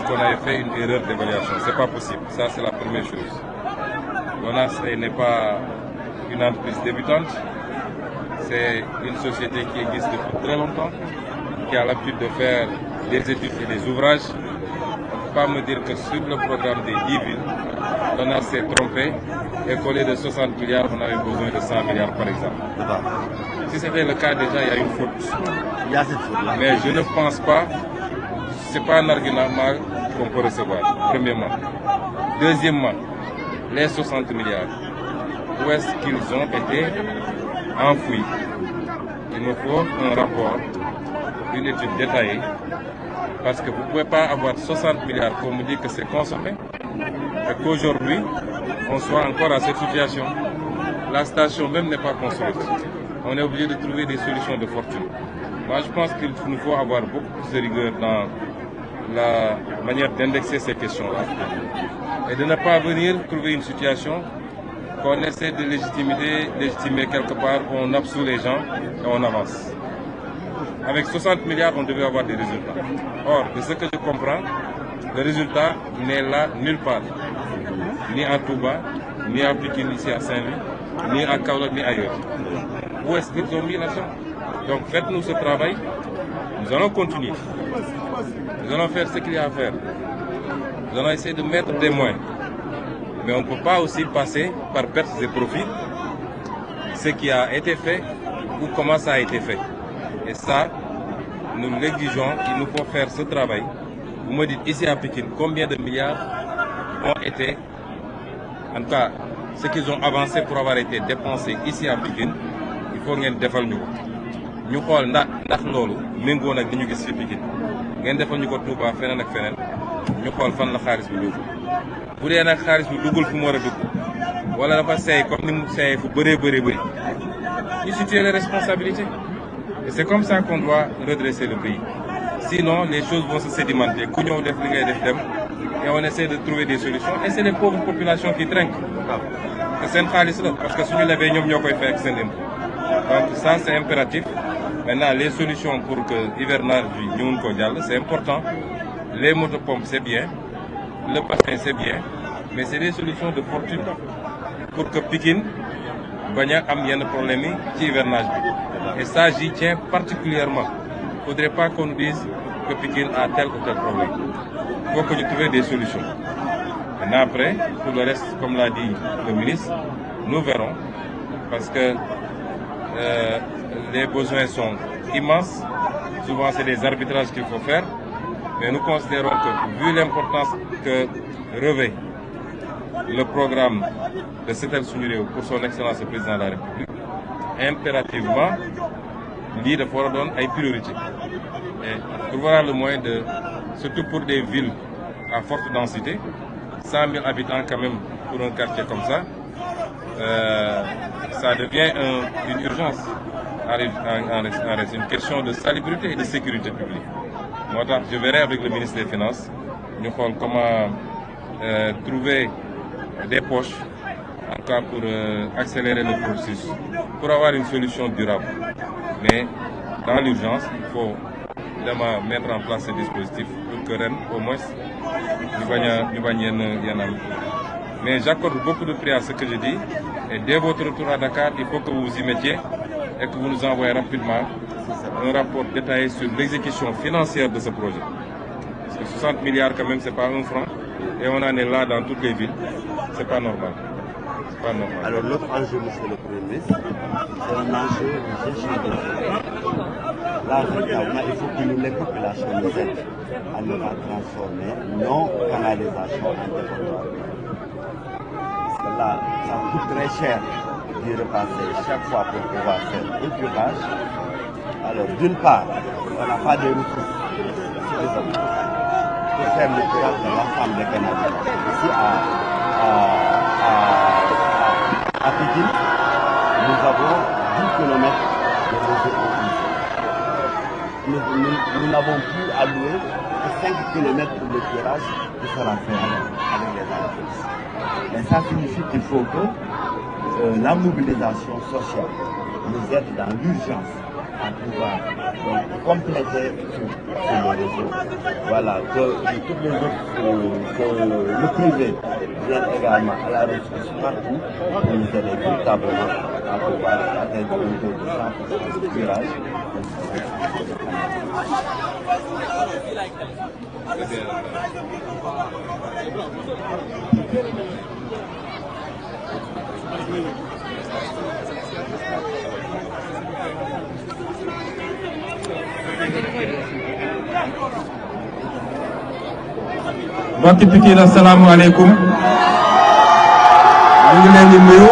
qu'on avait fait une erreur d'évaluation. C'est pas possible. Ça, c'est la première chose. l'ONAS n'est pas une entreprise débutante. C'est une société qui existe depuis très longtemps, qui a l'habitude de faire des études et des ouvrages. On ne peut pas me dire que sur le programme des 10 villes, l'ONAS s'est trompé et qu'au lieu de 60 milliards, on avait besoin de 100 milliards par exemple. Si c'était le cas, déjà, il y a une faute. Il y a cette faute-là. Mais je ne pense pas, ce n'est pas un argument qu'on peut recevoir, premièrement. Deuxièmement, les 60 milliards, où est-ce qu'ils ont été enfouis? Il nous faut un rapport, une étude détaillée, parce que vous ne pouvez pas avoir 60 milliards pour me dire que c'est consommé, et qu'aujourd'hui, on soit encore à cette situation. La station même n'est pas construite. On est obligé de trouver des solutions de fortune. Moi, je pense qu'il nous faut avoir beaucoup plus de rigueur dans la manière d'indexer ces questions-là. Et de ne pas venir trouver une situation qu'on essaie de légitimer quelque part, on absout les gens et on avance. Avec 60 milliards, on devait avoir des résultats. Or, de ce que je comprends, le résultat n'est là nulle part. Ni à Touba, ni à Pikine, ici à Saint-Louis, ni à Kaolack, ni ailleurs. Où est-ce qu'ils ont mis l'argent? Donc faites-nous ce travail, nous allons continuer. Nous allons faire ce qu'il y a à faire. Nous allons essayer de mettre des moyens. Mais on ne peut pas aussi passer par pertes et profits ce qui a été fait ou comment ça a été fait. Et ça, nous l'exigeons, il nous faut faire ce travail. Vous me dites ici à Pikine combien de milliards ont été, en tout cas, ce qu'ils ont avancé pour avoir été dépensés ici à Pikine, il faut ngeen defal ñu ko. Ñu xool ndax loolu méngoo nag li ñu gis ci Pikine. Ngeen defal ñu ko Touba feneen ak feneen ñu xool fan la xaalis bi dugg. Bu dee nag xaalis bi duggul fu mu war a dugg wala dafa seey comme ni mu seeyee fu bëree bëri ñu situer les responsabilités. Et c'est comme ça qu'on doit redresser le pays. Sinon, les choses vont se sédimenter. Ku ñëw def li ngay def dem et on essaie de trouver des solutions. Et c'est les pauvres populations qui trinquent. Que seen xaalis la parce que suñu levee ñoom ñoo koy fay ak seen impôt. Donc ça c'est impératif. Maintenant les solutions pour que hivernage bi ñu mun ko jàll c'est important. Les motopompes c'est bien, le bassin c'est bien, mais c'est des solutions de fortune pour que Pikine bañ a am yenn problème yi ci hivernage bi. Et ça j'y tiens particulièrement. Il ne faudrait pas qu'on nous dise que Pikine a tel ou tel problème. Il faut que nous trouvions des solutions. Maintenant après, pour le reste, comme l'a dit le ministre, nous verrons, parce que les besoins sont immenses. Souvent, c'est des arbitrages qu'il faut faire. Mais nous considérons que, vu l'importance que revêt le programme de Setel Suñu Réew pour son excellence le président de la République, impérativement, lii dafa war a doon ay priorité. Et pour voir le moyen de, surtout pour des villes à forte densité, 100 000 habitants quand même pour un quartier comme ça, ça devient une urgence. C'est une question de salubrité et de sécurité publique. Moi, je verrai avec le ministre des Finances, nous allons comment trouver des poches, en tout cas pour accélérer le processus, pour avoir une solution durable. Mais dans l'urgence, il faut vraiment mettre en place ce dispositif pour que Rennes, au moins, mais j'accorde beaucoup de prix à ce que je dis. Et dès votre retour à Dakar, il faut que vous vous y mettiez et que vous nous envoyez rapidement un rapport détaillé sur l'exécution financière de ce projet. Parce que 60 milliards quand même, c'est pas un franc. Et on en est là dans toutes les villes. C'est pas normal. C'est pas normal. Alors l'autre enjeu, monsieur le Premier ministre, c'est un enjeu de gestion des eaux. Là, véritablement, il faut que les populations nous aident à nous transformer non canalisation en dépotoir. Parce que là, ça coûte très cher d'y repasser chaque fois pour pouvoir faire un curage. Alors, d'une part, on n'a pas de ressources suffisantes pour faire le curage de l'ensemble des canalisations. Ici, à Pikine, nous avons 10 km de réseau eau. Nous n'avons plus alloué que 5 km pour le curage qui sera fait avec les entreprises. Mais ça signifie qu'il faut que la mobilisation sociale nous aide dans l'urgence à pouvoir compléter sur le réseau. Voilà, que toutes les autres, que le privé vienne également à la ressource partout pour nous aider véritablement à pouvoir atteindre un taux de 100% de curage. mbokki Pikine asalaamaaleykum ñu ngi leen di nuyu